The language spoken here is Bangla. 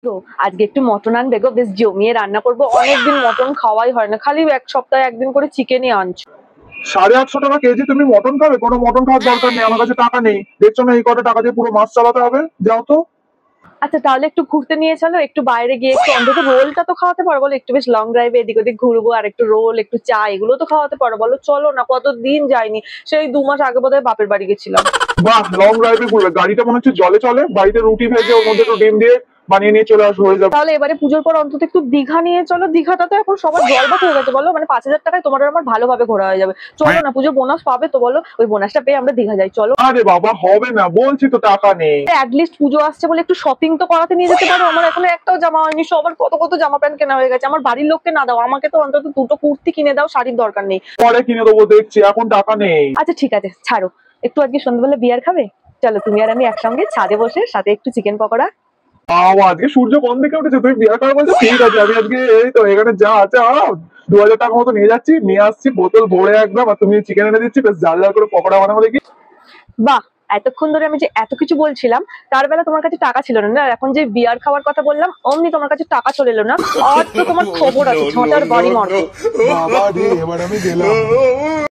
তো আজকে একটু মটন আনবে গো, বেশ জমিয়ে রান্না করবো। অনেকদিন মটন খাওয়াই হয় না, খালি এক সপ্তাহে একদিন করে চিকেনই আনছো। 850 টাকা কেজি তুমি মটন খাবে? কোনো মটন খাওয়ার দরকার নেই, আমার কাছে টাকা নেই। দেখছো না এই কটা টাকা দিয়ে পুরো মাস চালাতে হবে। যাও তো। আচ্ছা তাহলে একটু ঘুরতে নিয়ে চলো, একটু বাইরে গিয়ে একটু অন্তত রোলটা তো খাওয়াতে পারো বলো। একটু বেশ লং ড্রাইভে এদিক ওদিক ঘুরবো, আর একটু রোল একটু চা এগুলো তো খাওয়াতে পারো বলো। চলো না, কতদিন যাইনি, সেই 2 মাস আগে বোধহয় বাপের বাড়ি গেছিলাম। বাহ, লং ড্রাইভে ঘুরবে? গাড়িটা মনে হচ্ছে জলে চলে। বাড়িতে রুটি ভেজে ওর মধ্যে একটু ডিম দিয়ে বানিয়ে নিয়ে চলে আসো, হয়ে যাবে। তাহলে এবারে পুজোর পর অন্তত একটু দীঘা নিয়ে চলো। দীঘাটা তো এখন সবার জলবাত হয়ে গেছে বলো, মানে 5,000 টাকায় তোমার আর আমার ভালোভাবে ঘোরা হয়ে যাবে। চলো না, পুজোর বোনাস পাবে তো বলো, ওই বোনাসটা পেয়ে আমরা দীঘা যাই চলো। আরে বাবা, হবে না, বলছি তো টাকা নেই। অ্যাটলিস্ট পুজো আসছে বলে একটু শপিং তো করাতে নিয়ে যেতে পারো। আমার এখনো একটাও জামা হয়নি, সবার কত কত জামা প্যান্ট কেনা হয়ে গেছে। আমার বাড়ির লোককে না দাও, আমাকে তো অন্তত দুটো কুর্তি কিনে দাও, শাড়ির দরকার নেই। পরে কিনে দেবো, দেখছি, এখন টাকা নেই। আচ্ছা ঠিক আছে ছাড়ো, একটু আজকে সন্ধ্যাবেলা বিয়ার খাবে? চলো তুমি আর আমি একসঙ্গে ছাদে বসে, সাথে একটু চিকেন পকোড়া। আজকে সূর্য কোন দিকে উঠেছে? তুমি বিয়ে করা বলছো? ঠিক আছে, আমি আজকে এই তো এখানে যা আছে 2,000 টাকা মতো নিয়ে যাচ্ছি, নিয়ে আসছি বোতল ভরে একদম। আর তুমি চিকেন এনে দিচ্ছি, বেশ জাল জাল করে পকোড়া বানাবো দেখি। বাহ, এতক্ষণ ধরে আমি যে এত কিছু বলছিলাম, তার বেলা তোমার কাছে টাকা ছিল না না? এখন যে বিয়ার খাওয়ার কথা বললাম অমনি তোমার কাছে টাকা চলে এলো না? আর তো তোমার খবর আছে, ছোটার বাড়ি মারবো। বাবা রে, এবার আমি গেলাম।